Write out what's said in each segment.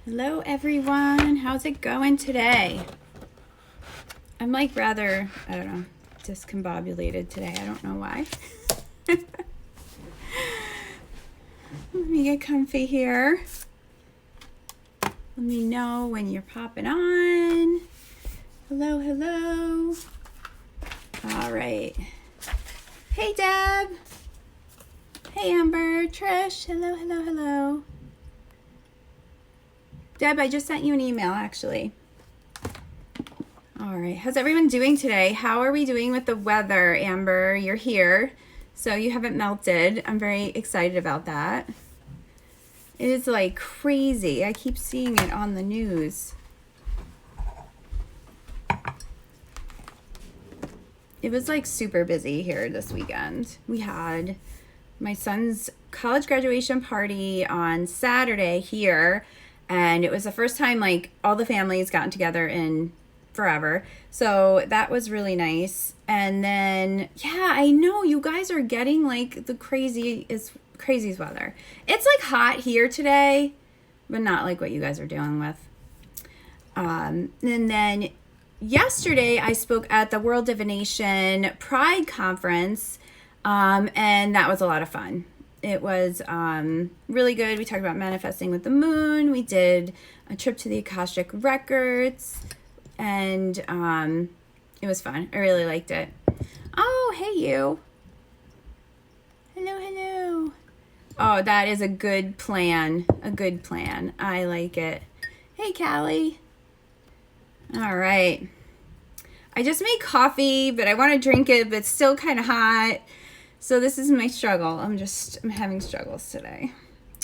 Hello everyone, how's it going today? I'm like rather, I don't know, discombobulated today. I don't know why. Let me get comfy here. Let me know when you're popping on. Hello, hello. All right. Hey Deb. Hey Amber, Trish. Hello, hello, hello. Deb, I just sent you an email, actually. All right. How's everyone doing today? How are we doing with the weather, Amber? You're here, so you haven't melted. I'm very excited about that. It is like crazy. I keep seeing it on the news. It was like super busy here this weekend. We had my son's college graduation party on Saturday here. And it was the first time like all the families gotten together in forever. So that was really nice. And then, yeah, I know you guys are getting like the craziest weather. It's like hot here today, but not like what you guys are dealing with. And then yesterday I spoke at the World Divination Pride Conference, and that was a lot of fun. It was really good. We talked about manifesting with the moon. We did a trip to the Akashic Records, and it was fun. I really liked it. Oh, hey you. Hello, hello. Oh, that is a good plan. A good plan. I like it. Hey, Callie. All right. I just made coffee, but I want to drink it, but it's still kind of hot. So this is my struggle. I'm having struggles today.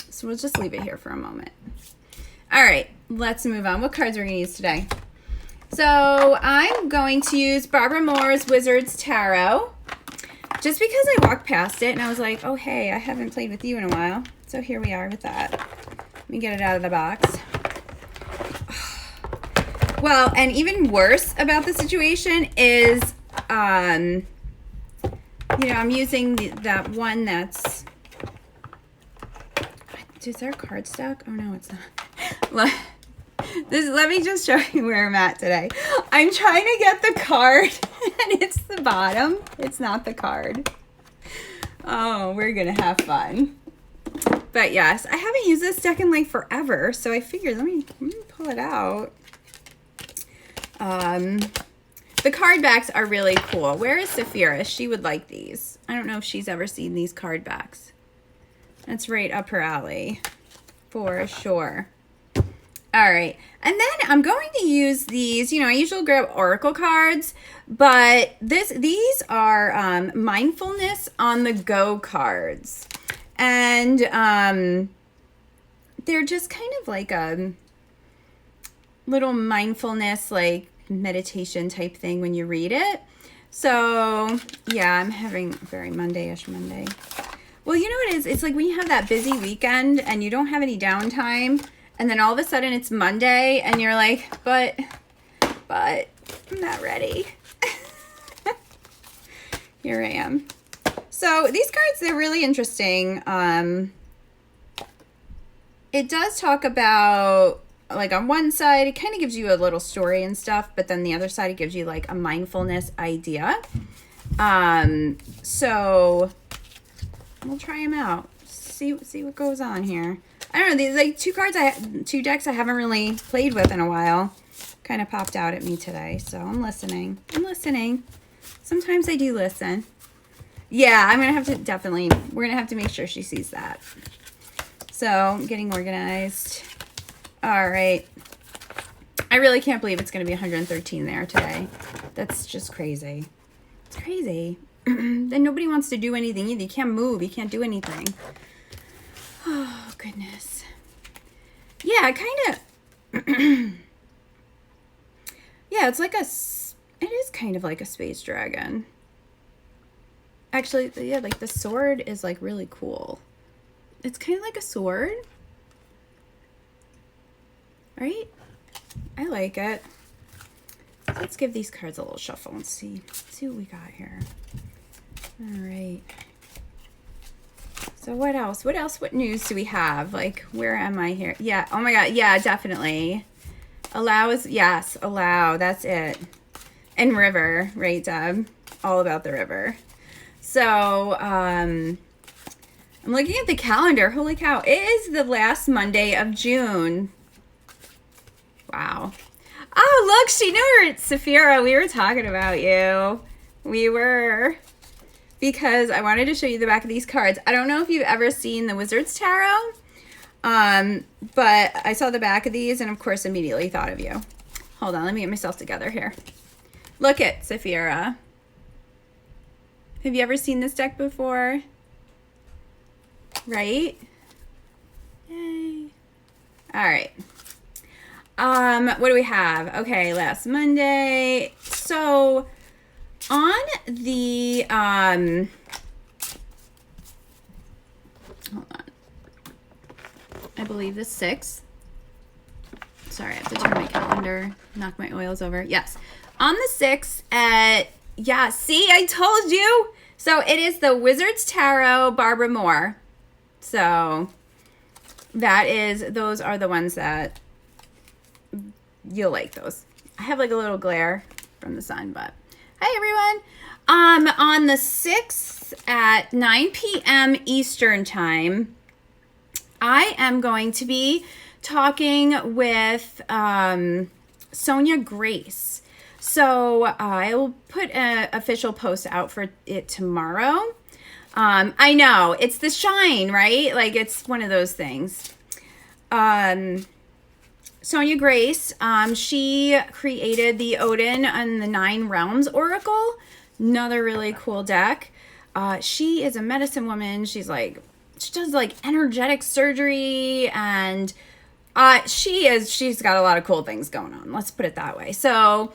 So we'll just leave it here for a moment. All right, let's move on. What cards are we going to use today? So I'm going to use Barbara Moore's Wizard's Tarot. Just because I walked past it and I was like, oh, hey, I haven't played with you in a while. So here we are with that. Let me get it out of the box. Well, and even worse about the situation is, you know, I'm using that one that's... Is there a card stock? Oh, no, it's not. Let me just show you where I'm at today. I'm trying to get the card, and it's the bottom. It's not the card. Oh, we're going to have fun. But, yes, I haven't used this deck in, like, forever, so I figured let me pull it out. The card backs are really cool. Where is Saphira? She would like these. I don't know if she's ever seen these card backs. That's right up her alley. For sure. All right. And then I'm going to use these. You know, I usually grab Oracle cards, but these are mindfulness on the go cards. And they're just kind of like a little mindfulness, like, meditation type thing when you read it. So yeah, I'm having a very Monday-ish Monday. Well, you know what it is? It's like when you have that busy weekend and you don't have any downtime, and then all of a sudden it's Monday and you're like, but I'm not ready. Here I am. So these cards, they're really interesting. It does talk about, like, on one side, it kind of gives you a little story and stuff, but then the other side, it gives you, like, a mindfulness idea. So we'll try them out. See what goes on here. I don't know, these, like, two decks I haven't really played with in a while kind of popped out at me today, so I'm listening. Sometimes I do listen. Yeah, I'm going to have to we're going to have to make sure she sees that. So, getting organized. All right. I really can't believe it's going to be 113 there today. That's just crazy. It's crazy. Then nobody wants to do anything either. You can't move. You can't do anything. Oh, goodness. Yeah, kind of... yeah, it's like it is kind of like a space dragon. Actually, yeah, like the sword is like really cool. It's kind of like a sword. Right? I like it. Let's give these cards a little shuffle and see what we got here. All right. So what else? What else? What news do we have? Like, where am I here? Yeah. Oh my God. Yeah, definitely. Allow is, yes, allow. That's it. And river, right, Deb? All about the river. So, I'm looking at the calendar. Holy cow. It is the last Monday of June. Wow. Oh, look, she knew her. Saphira, we were talking about you. We were. Because I wanted to show you the back of these cards. I don't know if you've ever seen the Wizard's Tarot. But I saw the back of these and, of course, immediately thought of you. Hold on. Let me get myself together here. Look at Saphira. Have you ever seen this deck before? Right? Yay. All right. What do we have? Okay, last Monday. So on the hold on. I believe the 6th. Sorry, I have to turn my calendar, knock my oils over. Yes. On the 6th at, yeah, see, I told you. So it is the Wizard's Tarot, Barbara Moore. So that is, those are the ones that you'll like those. I have like a little glare from the sun, but hi everyone. On the 6th at 9 p.m. Eastern time, I am going to be talking with Sonia Grace. So I will put an official post out for it tomorrow. I know, it's the shine, right? Like, it's one of those things. Sonia Grace, she created the Odin and the 9 Realms Oracle. Another really cool deck. She is a medicine woman. She's like, she does like energetic surgery, and she's got a lot of cool things going on. Let's put it that way. So,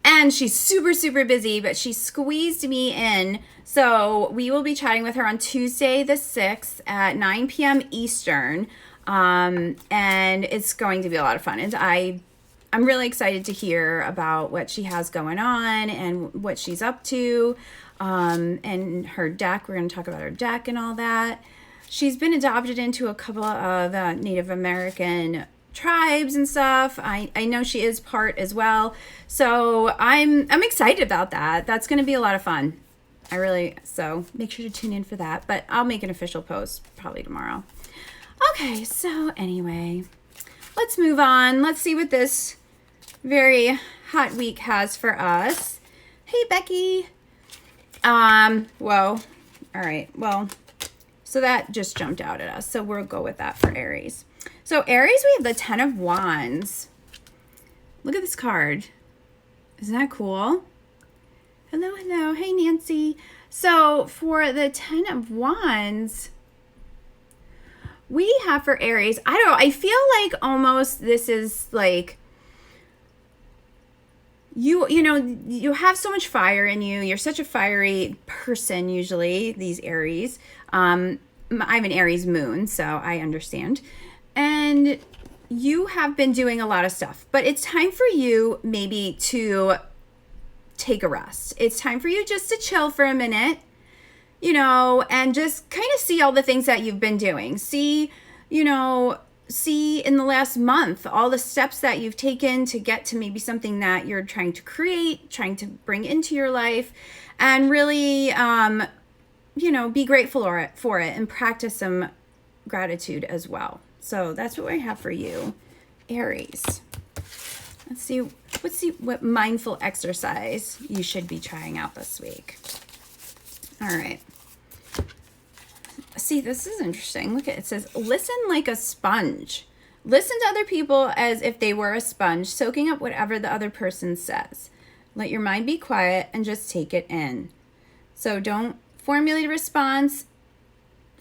and she's super, super busy, but she squeezed me in. So we will be chatting with her on Tuesday the 6th at 9 p.m. Eastern. And it's going to be a lot of fun. And I'm really excited to hear about what she has going on and what she's up to. And her deck. We're going to talk about her deck and all that. She's been adopted into a couple of Native American tribes and stuff. I know she is part as well. So I'm excited about that. That's going to be a lot of fun. So make sure to tune in for that. But I'll make an official post probably tomorrow. Okay, so anyway, let's move on. Let's see what this very hot week has for us. Hey, Becky. Whoa. All right. Well, so that just jumped out at us. So we'll go with that for Aries. So Aries, we have the 10 of Wands. Look at this card. Isn't that cool? Hello, hello. Hey, Nancy. So for the 10 of Wands, we have for Aries, I don't know, I feel like almost this is like, you know, you have so much fire in you. You're such a fiery person, usually, these Aries. I have an Aries moon, so I understand. And you have been doing a lot of stuff, but it's time for you maybe to take a rest. It's time for you just to chill for a minute, you know, and just kind of see all the things that you've been doing. See in the last month, all the steps that you've taken to get to maybe something that you're trying to create, trying to bring into your life, and really, be grateful for it and practice some gratitude as well. So that's what I have for you, Aries. Let's see what mindful exercise you should be trying out this week. All right. See, this is interesting. Look at it. It says, listen like a sponge. Listen to other people as if they were a sponge, soaking up whatever the other person says. Let your mind be quiet and just take it in. So don't formulate a response,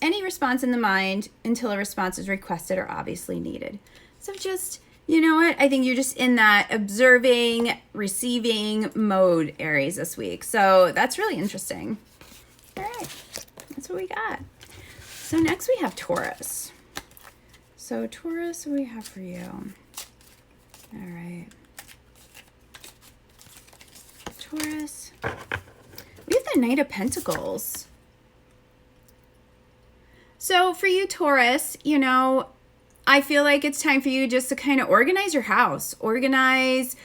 any response in the mind, until a response is requested or obviously needed. So just, you know what? I think you're just in that observing, receiving mode, Aries, this week. So that's really interesting. All right. That's what we got. So next we have Taurus. So Taurus, what do we have for you? All right. Taurus. We have the Knight of Pentacles. So for you, Taurus, you know, I feel like it's time for you just to kind of organize your house. Organize,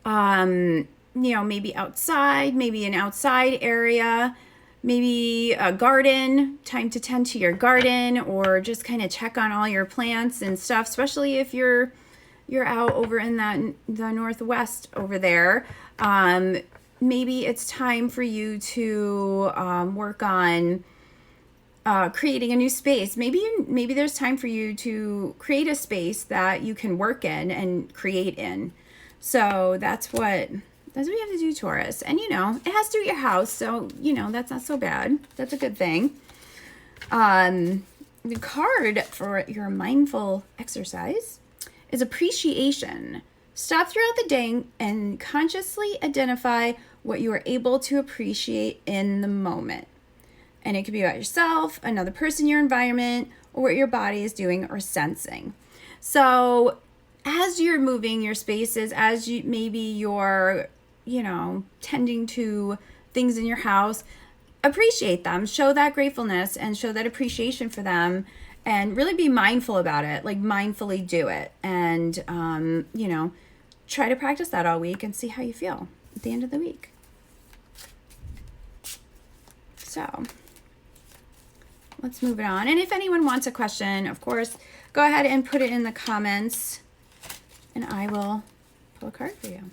you know, maybe outside, maybe an outside area, maybe a garden, time to tend to your garden, or just kind of check on all your plants and stuff, especially if you're out over in the northwest over there. Maybe it's time for you to work on creating a new space. Maybe there's time for you to create a space that you can work in and create in. So that's what you have to do, Taurus. And you know, it has to do with your house, so you know that's not so bad. That's a good thing. The card for your mindful exercise is appreciation. Stop throughout the day and consciously identify what you are able to appreciate in the moment. And it could be about yourself, another person, your environment, or what your body is doing or sensing. So as you're moving your spaces, as you maybe you're, you know, tending to things in your house, appreciate them, show that gratefulness and show that appreciation for them, and really be mindful about it, like mindfully do it. And, you know, try to practice that all week and see how you feel at the end of the week. So let's move it on. And if anyone wants a question, of course, go ahead and put it in the comments and I will pull a card for you.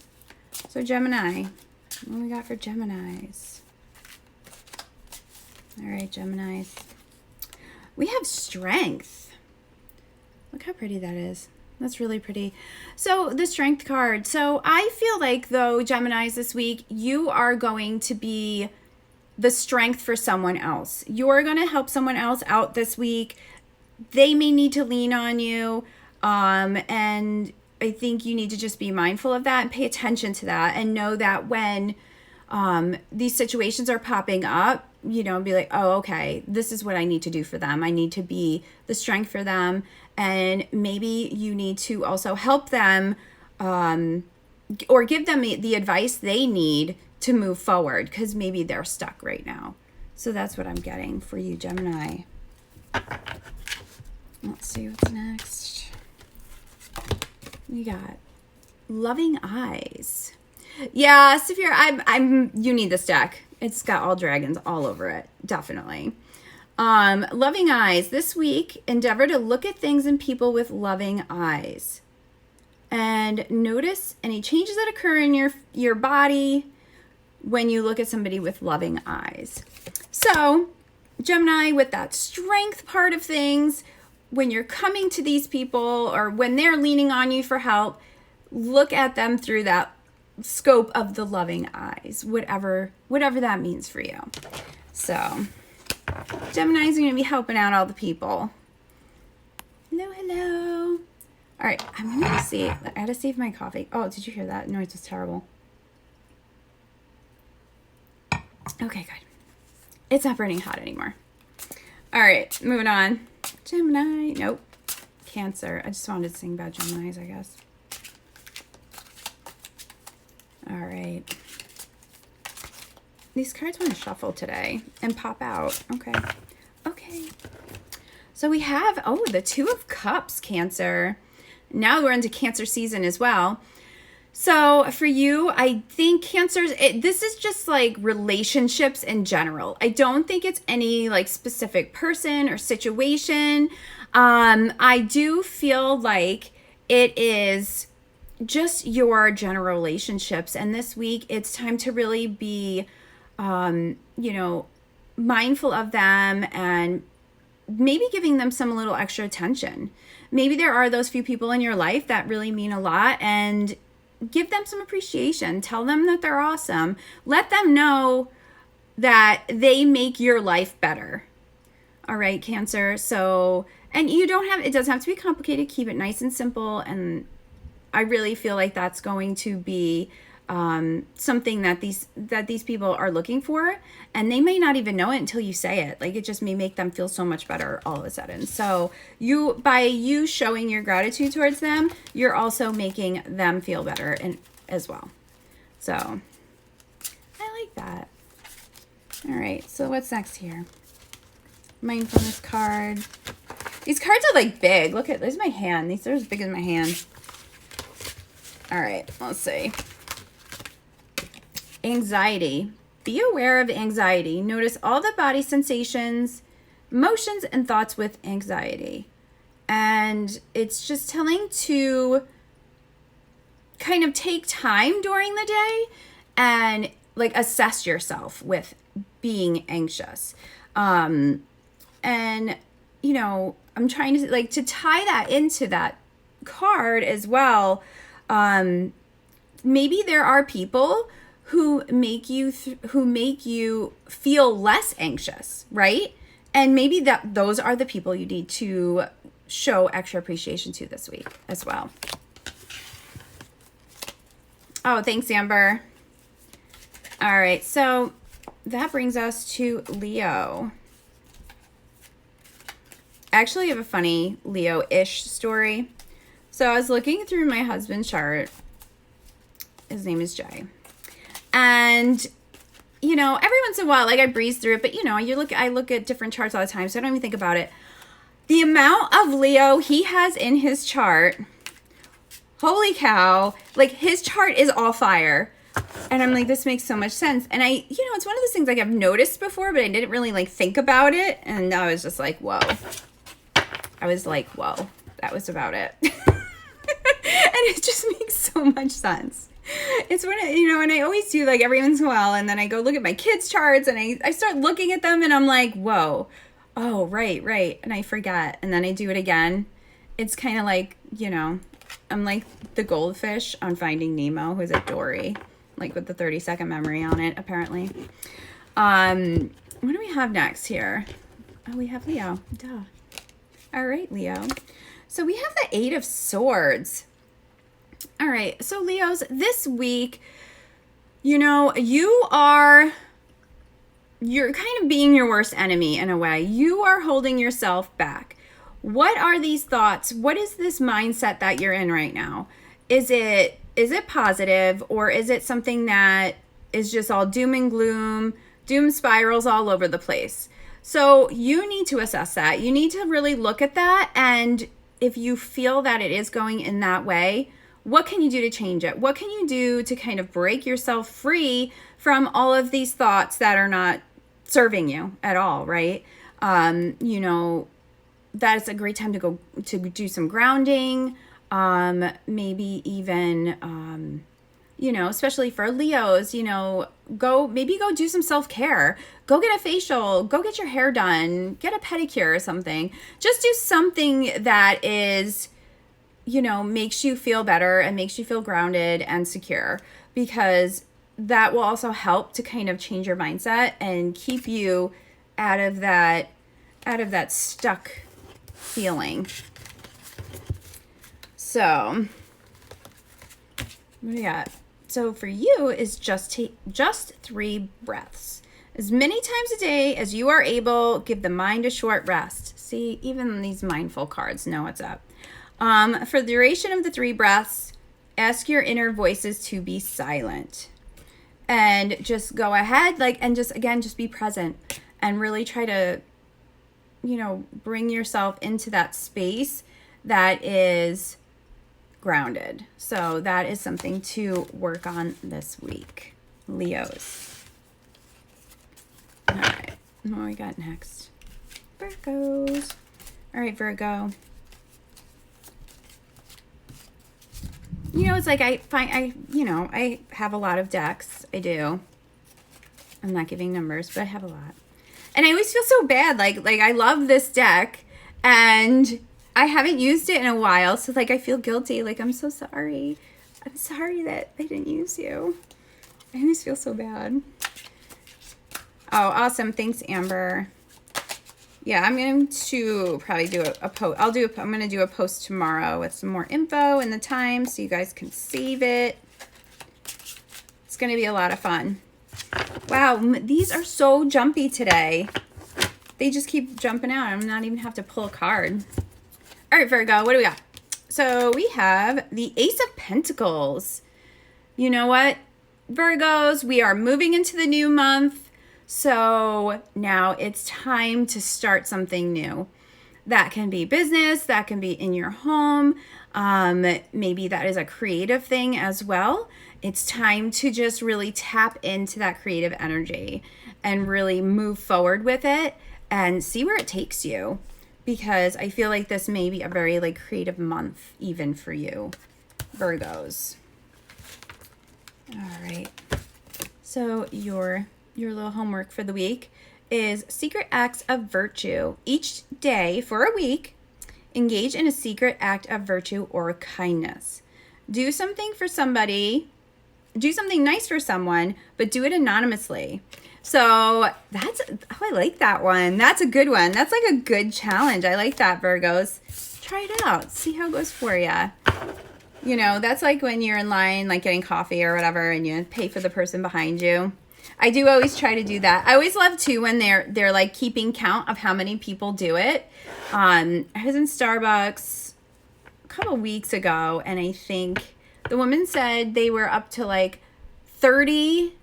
So Gemini, what do we got for Geminis? All right, Geminis. We have strength. Look how pretty that is. That's really pretty. So the strength card. So I feel like though, Geminis, this week, you are going to be the strength for someone else. You're going to help someone else out this week. They may need to lean on you. And I think you need to just be mindful of that and pay attention to that and know that when these situations are popping up, you know, be like, oh, okay, this is what I need to do for them. I need to be the strength for them. And maybe you need to also help them or give them the advice they need to move forward because maybe they're stuck right now. So that's what I'm getting for you, Gemini. Let's see what's next. We got loving eyes. Yeah, Saphir, you need this deck. It's got all dragons all over it, definitely. Loving eyes. This week, endeavor to look at things and people with loving eyes. And notice any changes that occur in your body when you look at somebody with loving eyes. So, Gemini, with that strength part of things, when you're coming to these people or when they're leaning on you for help, look at them through that scope of the loving eyes, whatever that means for you. So, Geminis are going to be helping out all the people. Hello, hello. All right, I'm going to see. I had to save my coffee. Oh, did you hear that? Noise was terrible. Okay, good. It's not burning hot anymore. All right, moving on. Gemini. Nope. Cancer. I just wanted to sing about Geminis, I guess. All right. These cards want to shuffle today and pop out. Okay. Okay. So we have, the Two of Cups, Cancer. Now we're into Cancer season as well. So for you, I think Cancers, this is just like relationships in general. I don't think it's any like specific person or situation. I do feel like it is just your general relationships. And this week, it's time to really be, mindful of them and maybe giving them some little extra attention. Maybe there are those few people in your life that really mean a lot, and give them some appreciation. Tell them that they're awesome. Let them know that they make your life better. All right, Cancer. So, and it doesn't have to be complicated. Keep it nice and simple. And I really feel like that's going to be something that these people are looking for, and they may not even know it until you say it. Like, it just may make them feel so much better all of a sudden. So by you showing your gratitude towards them, you're also making them feel better as well. So I like that. All right, so what's next here? mindfulness card. These cards are like big. Look at, there's my hand. These are as big as my hand. All right, let's see. Anxiety. Be aware of anxiety. Notice all the body sensations, emotions, and thoughts with anxiety. And it's just telling to kind of take time during the day and like assess yourself with being anxious. And, you know, I'm trying to like to tie that into that card as well. Maybe there are people who make you feel less anxious, right? And maybe those are the people you need to show extra appreciation to this week as well. Oh, thanks, Amber. All right, so that brings us to Leo. Actually, I have a funny Leo-ish story. So I was looking through my husband's chart. His name is Jay. And, you know, every once in a while, like I breeze through it, but you know, I look at different charts all the time, so I don't even think about it. The amount of Leo he has in his chart, holy cow, like his chart is all fire. And I'm like, this makes so much sense. And it's one of those things like I've noticed before, but I didn't really like think about it. And I was just like, whoa. I was like, whoa, that was about it. And it just makes so much sense. It's when, and I always do like every once in a while. And then I go look at my kids' charts and I start looking at them and I'm like, whoa, oh, right. And I forget. And then I do it again. It's kind of like, I'm like the goldfish on Finding Nemo, who's at Dory, like with the 30-second memory on it, apparently. What do we have next here? Oh, we have Leo. Duh. All right, Leo. So we have the 8 of Swords. All right, so Leos, this week, you're kind of being your worst enemy in a way. You are holding yourself back. What are these thoughts? What is this mindset that you're in right now? Is it positive, or is it something that is just all doom and gloom, doom spirals all over the place? So you need to assess that. You need to really look at that. And if you feel that it is going in that way, what can you do to change it? What can you do to kind of break yourself free from all of these thoughts that are not serving you at all, right? That is a great time to go to do some grounding. Maybe even, especially for Leos, go do some self-care, go get a facial, go get your hair done, get a pedicure or something. Just do something that is, makes you feel better and makes you feel grounded and secure, because that will also help to kind of change your mindset and keep you out of that stuck feeling. So what do we got? So for you is just 3 breaths. As many times a day as you are able, give the mind a short rest. See, even these mindful cards know what's up. For the duration of the 3 breaths, ask your inner voices to be silent. And just go ahead, and just be present and really try to, bring yourself into that space that is grounded. So that is something to work on this week, Leos. All right, what do we got next? Virgos. All right, Virgo. It's like I have a lot of decks. I do. I'm not giving numbers, but I have a lot. And I always feel so bad. Like I love this deck and I haven't used it in a while. So I feel guilty. I'm so sorry. I'm sorry that I didn't use you. I always feel so bad. Oh, awesome. Thanks, Amber. Yeah, I'm going to probably do a post. I'm going to do a post tomorrow with some more info and the time so you guys can save it. It's going to be a lot of fun. Wow, these are so jumpy today. They just keep jumping out. I'm not even have to pull a card. All right, Virgo, what do we got? So we have the Ace of Pentacles. You know what, Virgos? We are moving into the new month. So now it's time to start something new. That can be business, that can be in your home. Maybe that is a creative thing as well. It's time to just really tap into that creative energy and really move forward with it and see where it takes you. Because I feel like this may be a very like creative month even for you, Virgos. All right. So your little homework for the week is secret acts of virtue. Each day for a week, engage in a secret act of virtue or kindness. Do something for somebody, do something nice for someone, but do it anonymously. So I like that one. That's a good one. That's like a good challenge. I like that, Virgos. Try it out. See how it goes for you. You know, that's like when you're in line, like getting coffee or whatever, and you pay for the person behind you. I do always try to do that. I always love too when they're like keeping count of how many people do it. I was in Starbucks a couple weeks ago, and I think the woman said they were up to like 30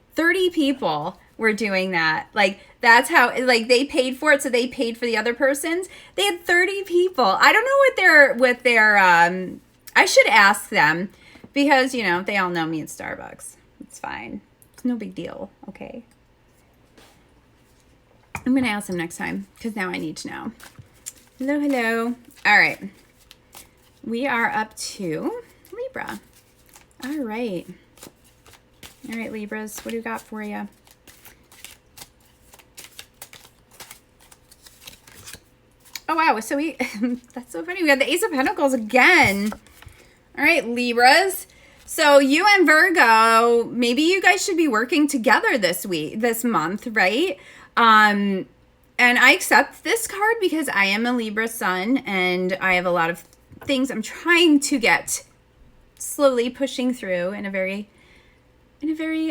people were doing that. Like that's how like they paid for it, so they paid for the other person's. They had 30 people. I don't know what their I should ask them because, you know, they all know me at Starbucks. It's fine. It's no big deal, okay? I'm going to ask them next time because now I need to know. Hello, hello. All right. We are up to Libra. All right. All right, Libras, what do you got for you? Oh, wow. So that's so funny. We got the Ace of Pentacles again. All right, Libras. So you and Virgo, maybe you guys should be working together this month, right? And I accept this card because I am a Libra sun and I have a lot of things I'm trying to get slowly pushing through in a very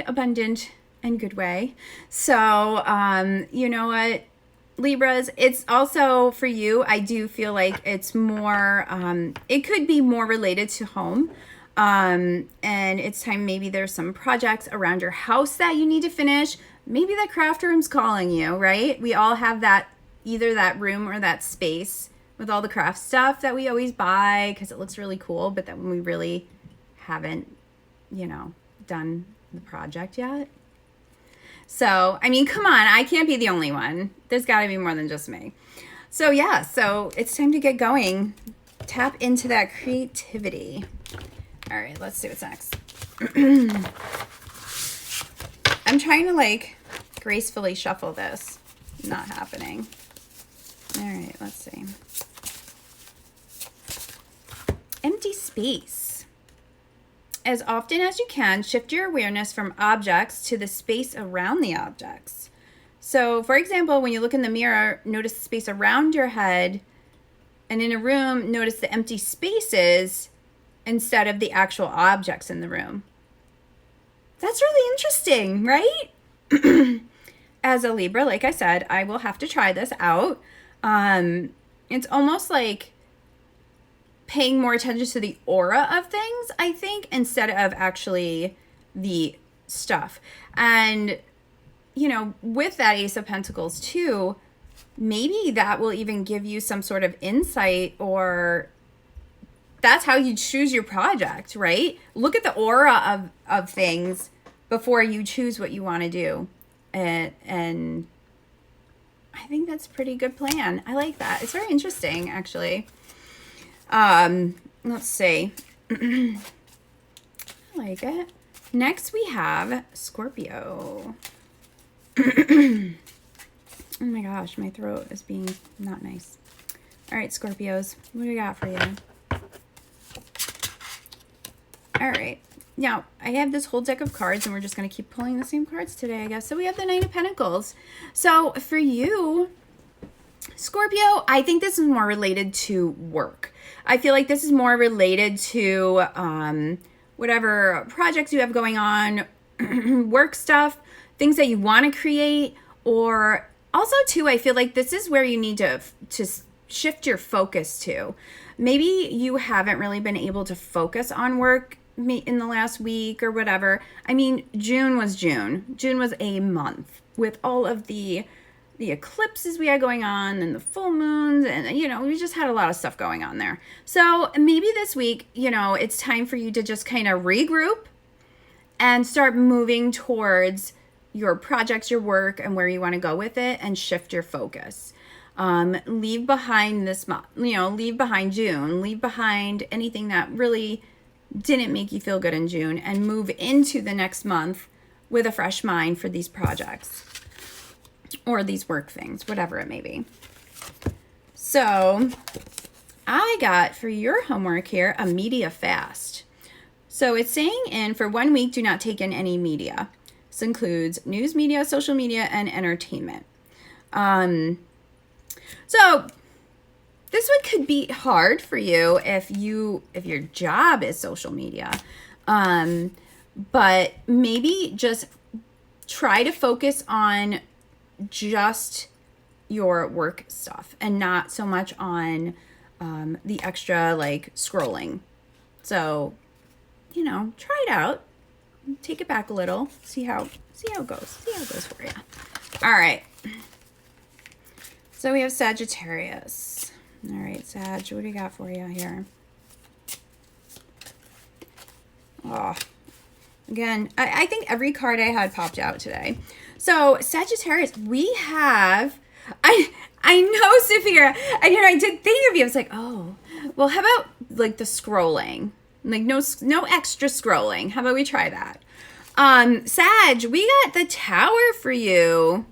abundant and good way. So, you know what? Libras, it's also for you, I do feel like it's more, it could be more related to home. And it's time, maybe there's some projects around your house that you need to finish. Maybe the craft room's calling you, right? We all have that, either that room or that space with all the craft stuff that we always buy because it looks really cool, but then we really haven't, you know, done the project yet. So, I mean, come on, I can't be the only one. There's got to be more than just me. So, yeah, so it's time to get going. Tap into that creativity. All right, let's see what's next. I'm trying to, like, gracefully shuffle this. Not happening. All right, let's see. Empty space. As often as you can, shift your awareness from objects to the space around the objects. So, for example, when you look in the mirror, notice the space around your head, and in a room, notice the empty spaces instead of the actual objects in the room. That's really interesting, right? As a Libra, like I said, I will have to try this out. It's almost like paying more attention to the aura of things, I think, instead of actually the stuff. And, you know, with that Ace of Pentacles too, maybe that will even give you some sort of insight, or that's how you choose your project, right? Look at the aura of things before you choose what you want to do. And I think that's a pretty good plan. I like that. It's very interesting, actually. Let's see. I like it. Next we have Scorpio. Oh my gosh, my throat is being not nice. All right, Scorpios, what do we got for you? All right. Now, I have this whole deck of cards, and we're just going to keep pulling the same cards today, I guess. So we have the Knight of Pentacles. So for you, Scorpio, I think this is more related to work. I feel like this is more related to whatever projects you have going on, work stuff, things that you want to create, or also too, I feel like this is where you need to shift your focus to. Maybe you haven't really been able to focus on work in the last week or whatever. I mean, June was June. June was a month. with all of the eclipses we had going on and the full moons, and we just had a lot of stuff going on there. So maybe this week, it's time for you to just kind of regroup and start moving towards your projects, your work, and where you want to go with it, and shift your focus. Leave behind this month, leave behind June, leave behind anything that really didn't make you feel good in June, and move into the next month with a fresh mind for these projects or these work things, whatever it may be. So I got for your homework here a media fast. So it's saying for 1 week, do not take in any media. This includes news media, social media, and entertainment. So this one could be hard for you if your job is social media. But maybe just try to focus on just your work stuff and not so much on the extra scrolling. So, try it out. Take it back a little. See how it goes. See how it goes for you. All right. So we have Sagittarius. All right, Sag, what do you got for you here? Oh, again, I think every card I had popped out today. So Sagittarius, we have, I know, Sophia, and I did think of you. I was like, oh, well, how about the scrolling? No extra scrolling. How about we try that? Sag, we got the Tower for you.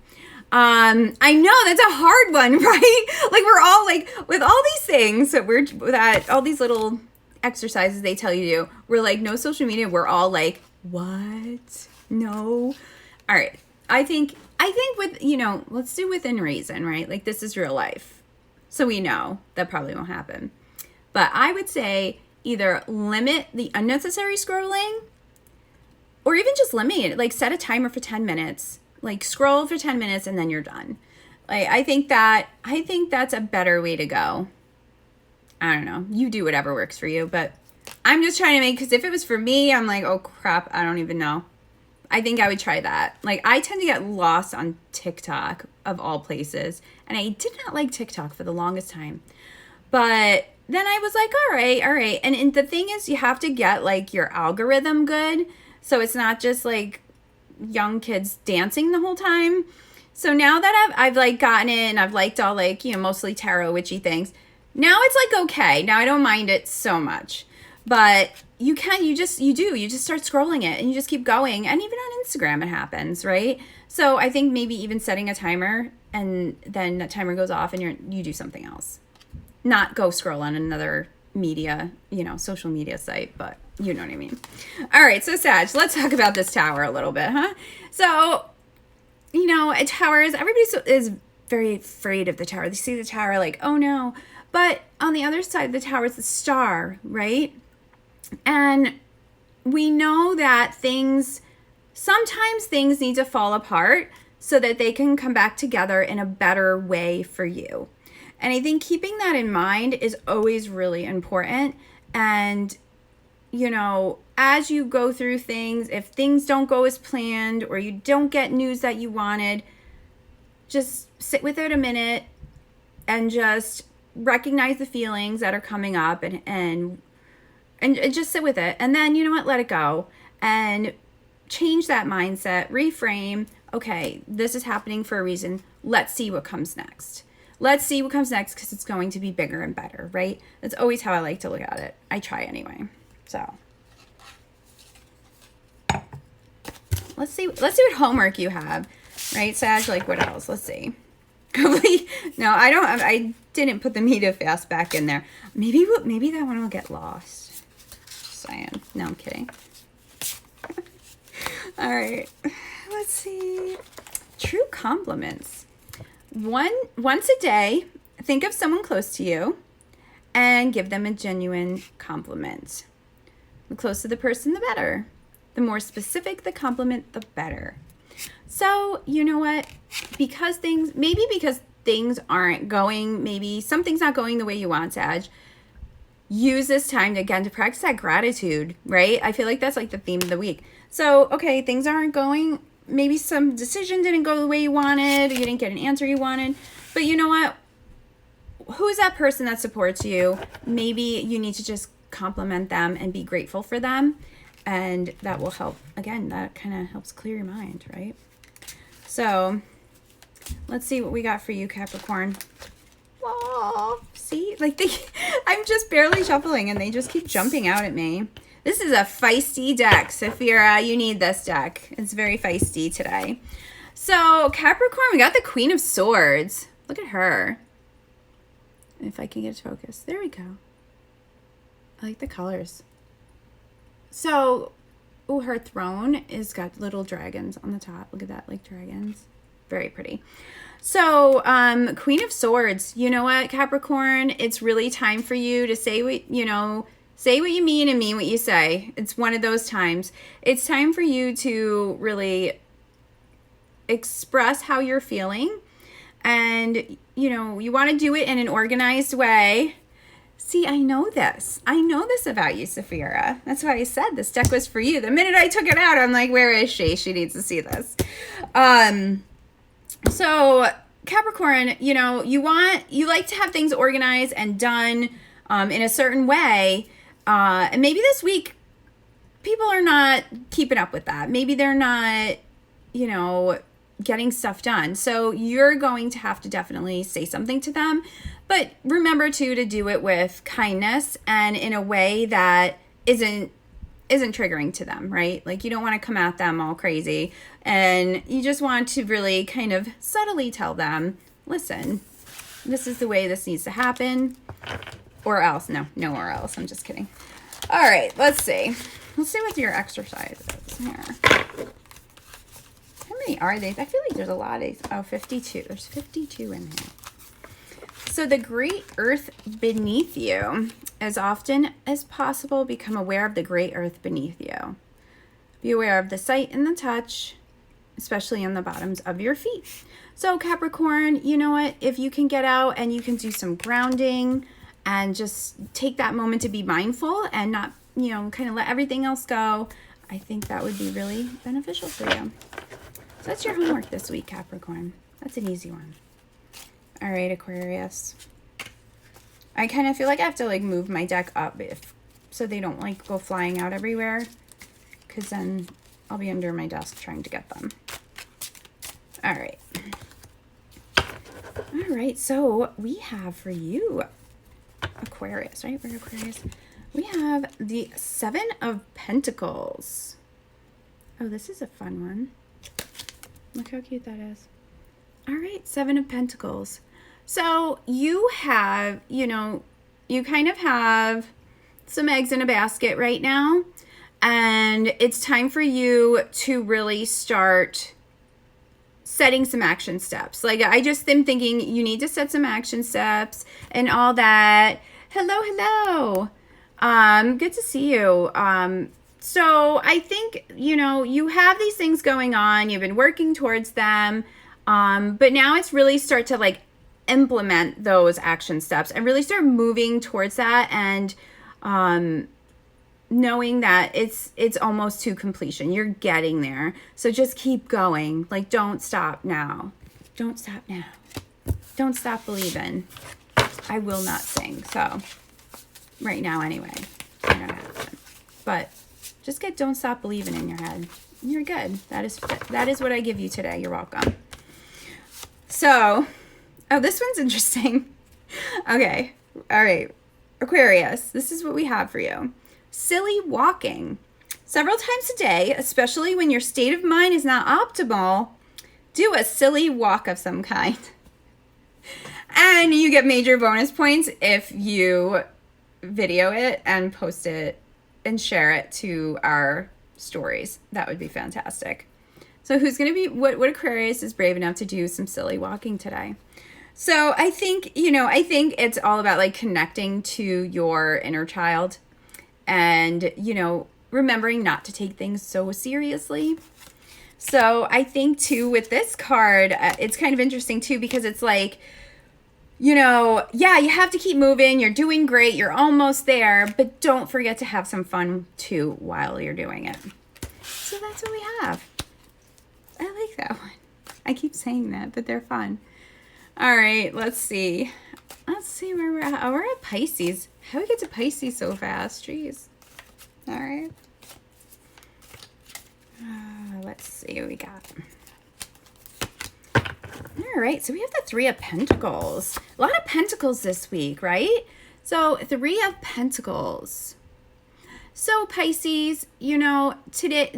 I know that's a hard one, right? We're all with all these things that all these little exercises they tell you to do, we're no social media. We're all what? No. All right. I think with, let's do within reason, right? This is real life. So we know that probably won't happen. But I would say either limit the unnecessary scrolling, or even just limit it. Set a timer for 10 minutes. Scroll for 10 minutes and then you're done. I think that's a better way to go. I don't know. You do whatever works for you, but I'm just trying to because if it was for me, I'm oh crap, I don't even know. I think I would try that. I tend to get lost on TikTok of all places, and I did not like TikTok for the longest time. But then I was all right. And the thing is, you have to get your algorithm good, so it's not just young kids dancing the whole time. So now that I've gotten it and I've liked all mostly tarot witchy things, now it's okay. Now I don't mind it so much. But you just start scrolling it and you just keep going. And even on Instagram it happens, right? So I think maybe even setting a timer, and then that timer goes off and you do something else. Not go scroll on another media, social media site, but you know what I mean. All right, so Sag, let's talk about this Tower a little bit, huh? So, towers, everybody is very afraid of the Tower. They see the Tower oh no. But on the other side of the Tower is the Star, right? And we know that sometimes things need to fall apart so that they can come back together in a better way for you. And I think keeping that in mind is always really important. And, as you go through things, if things don't go as planned or you don't get news that you wanted, just sit with it a minute and just recognize the feelings that are coming up and just sit with it. And then, let it go and change that mindset, reframe. Okay, this is happening for a reason. Let's see what comes next. Let's see what comes next, because it's going to be bigger and better, right? That's always how I like to look at it. I try anyway. So let's see what homework you have, right, Sag? What else? Let's see. No, I didn't put the media fast back in there. Maybe that one will get lost. Just saying. No, I'm kidding. All right. Let's see. True compliments. Once a day, think of someone close to you and give them a genuine compliment. The closer the person, the better. The more specific the compliment, the better. So, you know what? Because things aren't going, maybe something's not going the way you want, Sag, use this time to practice that gratitude, right? I feel like that's the theme of the week. So, okay, things aren't going maybe some decision didn't go the way you wanted, or you didn't get an answer you wanted. But you know what? Who's that person that supports you? Maybe you need to just compliment them and be grateful for them. And that will help. Again, that kind of helps clear your mind, right? So let's see what we got for you, Capricorn. Whoa, see? Like I'm just barely shuffling and they just keep jumping out at me. This is a feisty deck, Saphira. You need this deck. It's very feisty today. So Capricorn, we got the Queen of Swords. Look at her. If I can get it to focus. There we go. I like the colors. So, her throne is got little dragons on the top. Look at that, like dragons. Very pretty. So, Queen of Swords. You know what, Capricorn? It's really time for you to say what, say what you mean and mean what you say. It's one of those times. It's time for you to really express how you're feeling. And, you want to do it in an organized way. See, I know this. I know this about you, Saphira. That's why I said this deck was for you. The minute I took it out, I'm like, where is she? She needs to see this. So Capricorn, you like to have things organized and done in a certain way. And maybe this week, people are not keeping up with that. Maybe they're not, getting stuff done. So you're going to have to definitely say something to them. But remember, too, to do it with kindness and in a way that isn't triggering to them, right? Like, you don't want to come at them all crazy. And you just want to really kind of subtly tell them, listen, this is the way this needs to happen. Or else. No, nowhere else. I'm just kidding. All right, let's see. Let's see what your exercise is here. How many are they? I feel like there's a lot of these. Oh, 52. There's 52 in here. So the great earth beneath you, as often as possible, become aware of the great earth beneath you. Be aware of the sight and the touch, especially on the bottoms of your feet. So Capricorn, you know what? If you can get out and you can do some grounding and just take that moment to be mindful and not, kind of let everything else go, I think that would be really beneficial for you. So that's your homework this week, Capricorn. That's an easy one. All right, Aquarius. I kind of feel like I have to move my deck up so they don't go flying out everywhere, because then I'll be under my desk trying to get them. All right. All right, so we have for you, Aquarius, right? We're Aquarius. We have the Seven of Pentacles. Oh, this is a fun one. Look how cute that is. All right, Seven of Pentacles. So you have, you kind of have some eggs in a basket right now. And it's time for you to really start setting some action steps. I just am thinking you need to set some action steps and all that. Hello. Good to see you. So I think, you have these things going on. You've been working towards them. But now it's really start to implement those action steps and really start moving towards that, and knowing that it's almost to completion. You're getting there. So just keep going. Don't stop now. Don't stop now. Don't stop believing. I will not sing. So right now anyway, I don't have to. But just get Don't Stop Believing in your head. You're good. That is what I give you today. You're welcome. So, this one's interesting. Okay. All right. Aquarius, this is what we have for you. Silly walking. Several times a day, especially when your state of mind is not optimal, do a silly walk of some kind. And you get major bonus points if you video it and post it and share it to our stories. That would be fantastic. So who's going to be, what Aquarius is brave enough to do some silly walking today? So I think it's all about connecting to your inner child and, remembering not to take things so seriously. So I think too, with this card, it's kind of interesting too, because it's you have to keep moving. You're doing great. You're almost there, but don't forget to have some fun too while you're doing it. So that's what we have. I like that one. I keep saying that, but they're fun. All right, let's see. Let's see where we're at. Oh, we're at Pisces. How do we get to Pisces so fast? Jeez. All right. Let's see what we got. All right, so we have the Three of Pentacles. A lot of Pentacles this week, right? So, Three of Pentacles. So, Pisces, you know, today,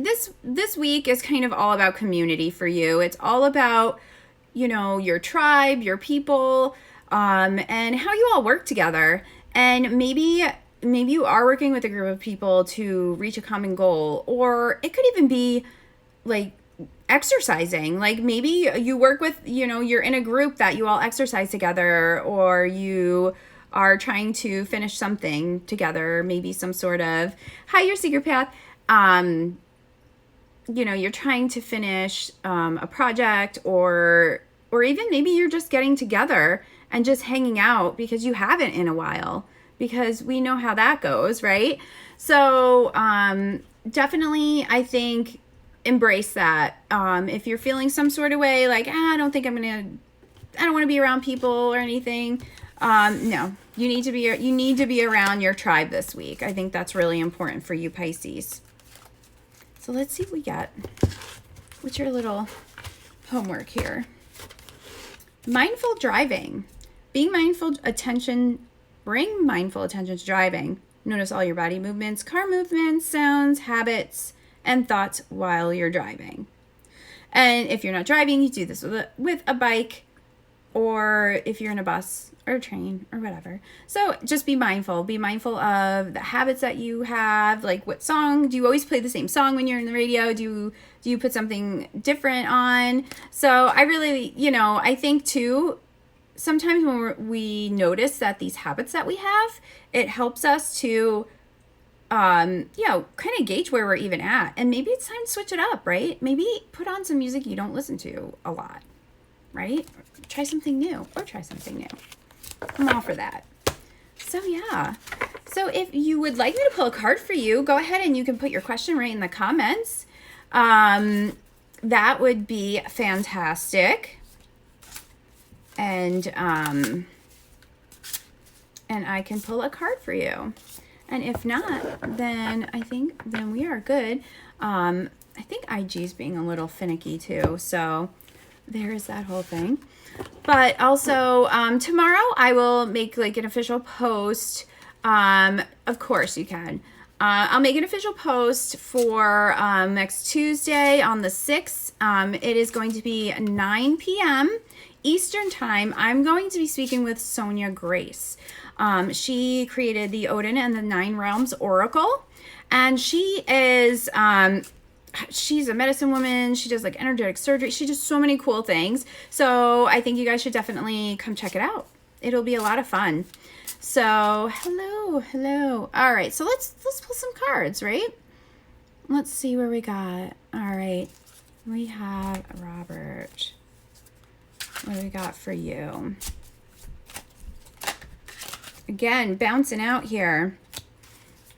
this week is kind of all about community for you. It's all about, you know, your tribe, your people, and how you all work together. And maybe you are working with a group of people to reach a common goal, or it could even be like exercising. Like maybe you work with, you know, you're in a group that you all exercise together, or you are trying to finish something together, maybe some sort of higher secret path. You know, you're trying to finish a project, or even maybe you're just getting together and just hanging out because you haven't in a while, because we know how that goes, right? So definitely, I think, embrace that. If you're feeling some sort of way, like, I don't want to be around people or anything. No, you need to be around your tribe this week. I think that's really important for you, Pisces. So let's see what we get. What's your little homework here? Mindful driving. Bring mindful attention to driving. Notice all your body movements, car movements, sounds, habits, and thoughts while you're driving. And if you're not driving, you do this with a bike, or if you're in a bus or a train or whatever. So just be mindful. Be mindful of the habits that you have. Like, what song? Do you always play the same song when you're in the radio? Do you put something different on? So I really, you know, I think too, sometimes when we notice that these habits that we have, it helps us to, you know, kind of gauge where we're even at. And maybe it's time to switch it up, right? Maybe put on some music you don't listen to a lot, right? Try something new. I'm all for that. So yeah. So if you would like me to pull a card for you, go ahead and you can put your question right in the comments. That would be fantastic. And I can pull a card for you. And if not, then I think we are good. I think IG's being a little finicky too, so there's that whole thing. But also, tomorrow I will make like an official post. Of course you can. I'll make an official post for next Tuesday on the 6th. It is going to be 9 p.m. Eastern Time. I'm going to be speaking with Sonia Grace. She created the Odin and the Nine Realms Oracle, and she is she's a medicine woman. She does like energetic surgery. She does so many cool things. So I think you guys should definitely come check it out. It'll be a lot of fun. So hello. All right. So let's pull some cards, right? Let's see where we got. All right. We have Robert. What do we got for you? Again, bouncing out here.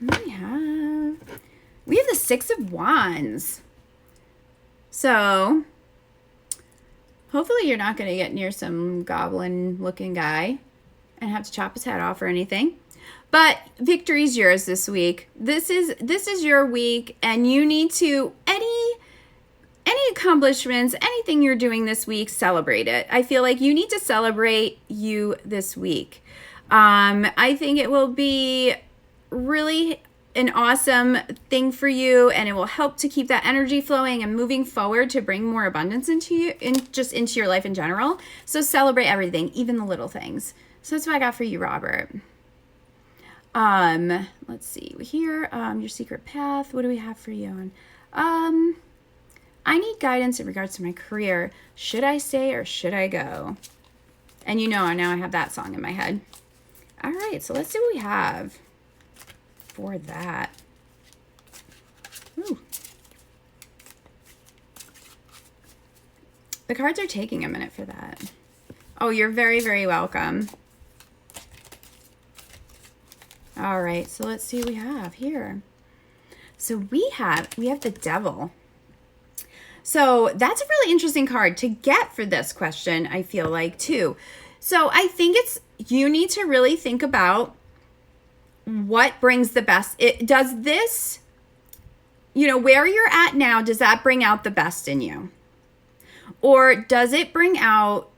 We have the Six of Wands. So hopefully you're not going to get near some goblin looking guy and have to chop his head off or anything. But victory's yours this week. This is your week, and you need to, any accomplishments, anything you're doing this week, celebrate it. I feel like you need to celebrate you this week. I think it will be really an awesome thing for you, and it will help to keep that energy flowing and moving forward to bring more abundance into your life in general. So celebrate everything, even the little things. So that's what I got for you, Robert. Let's see here. Your secret path. What do we have for you? I need guidance in regards to my career. Should I stay or should I go? And you know, now I have that song in my head. All right, so let's see what we have for that. Ooh. The cards are taking a minute for that. Oh, you're very, very welcome. All right, so let's see what we have here. So we have the Devil. So that's a really interesting card to get for this question, I feel like, too. So I think you need to really think about what brings the best. Does this, where you're at now, does that bring out the best in you? Or does it bring out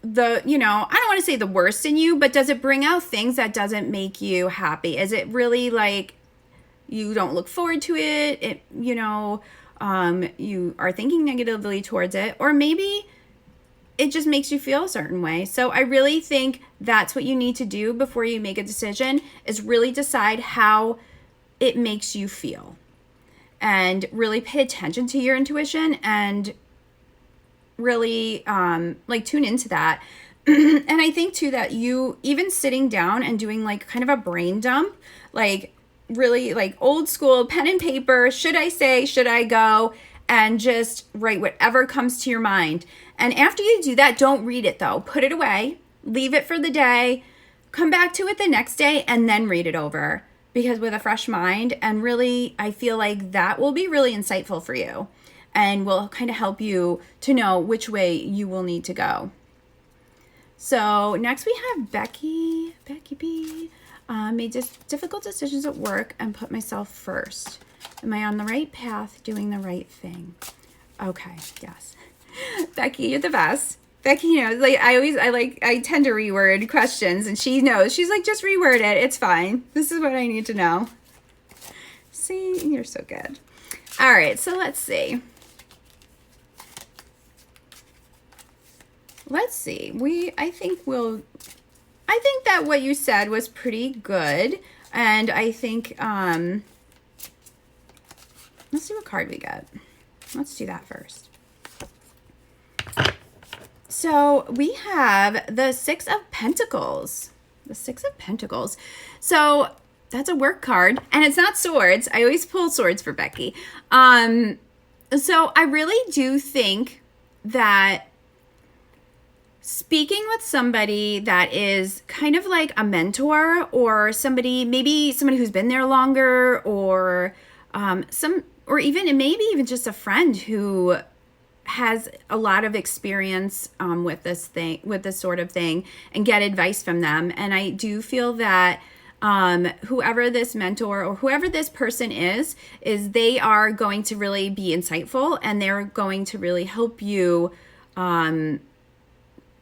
I don't want to say the worst in you, but does it bring out things that doesn't make you happy? Is it really like you don't look forward to it? You are thinking negatively towards it, or maybe it just makes you feel a certain way. So I really think that's what you need to do before you make a decision, is really decide how it makes you feel and really pay attention to your intuition and really tune into that. And I think too that you even sitting down and doing like kind of a brain dump, like really like old school pen and paper, should I say, should I go, and just write whatever comes to your mind. And after you do that, don't read it though. Put it away, leave it for the day, come back to it the next day, and then read it over, because with a fresh mind. And really, I feel like that will be really insightful for you and will kind of help you to know which way you will need to go. So next we have Becky B. Made difficult decisions at work and put myself first. Am I on the right path, doing the right thing? Okay, yes. Becky, you're the best. Becky knows, like I tend to reword questions, and she knows. She's like, just reword it. It's fine. This is what I need to know. See, you're so good. All right, so let's see. I think that what you said was pretty good. And I think, let's see what card we get. Let's do that first. So we have the Six of Pentacles. The Six of Pentacles. So that's a work card, and it's not swords. I always pull swords for Becky. So I really do think that speaking with somebody that is kind of like a mentor, or maybe somebody who's been there longer, or maybe even just a friend who has a lot of experience with this sort of thing, and get advice from them. And I do feel that whoever this mentor or whoever this person is they are going to really be insightful, and they're going to really help you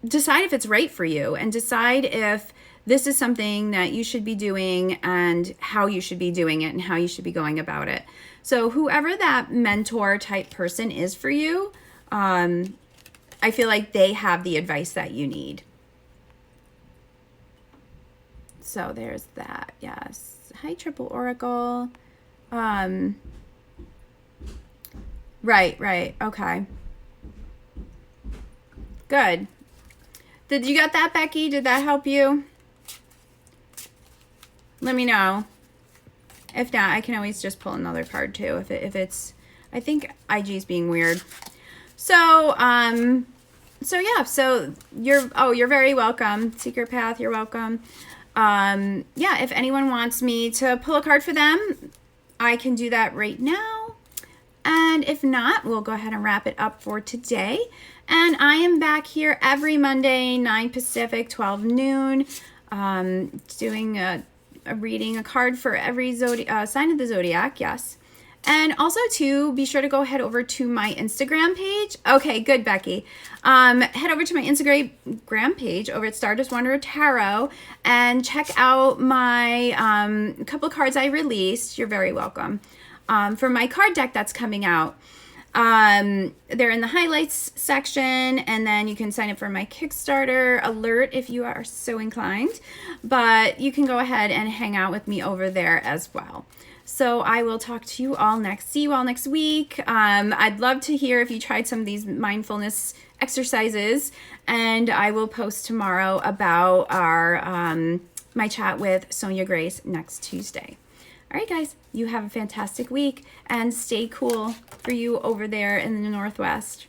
decide if it's right for you, and decide if this is something that you should be doing, and how you should be doing it, and how you should be going about it. So whoever that mentor type person is for you, I feel like they have the advice that you need. So there's that. Yes. Hi, Triple Oracle. Right. Okay. Good. Did you get that, Becky? Did that help you? Let me know. If not, I can always just pull another card too. If it's, I think IG's being weird. So yeah. So you're very welcome. Secret Path, you're welcome. Yeah. If anyone wants me to pull a card for them, I can do that right now. And if not, we'll go ahead and wrap it up for today. And I am back here every Monday, 9 Pacific, 12 noon, doing a reading, a card for every sign of the zodiac. Yes. And also too, be sure to go head over to my Instagram page. Okay, good, Becky. Head over to my Instagram page over at Stardust Wanderer Tarot and check out my couple cards I released. You're very welcome. For my card deck that's coming out. They're in the highlights section, and then you can sign up for my Kickstarter alert if you are so inclined. But you can go ahead and hang out with me over there as well. So I will talk to you all see you all next week. I'd love to hear if you tried some of these mindfulness exercises, and I will post tomorrow about our my chat with Sonia Grace next Tuesday. All right, guys, you have a fantastic week, and stay cool for you over there in the Northwest.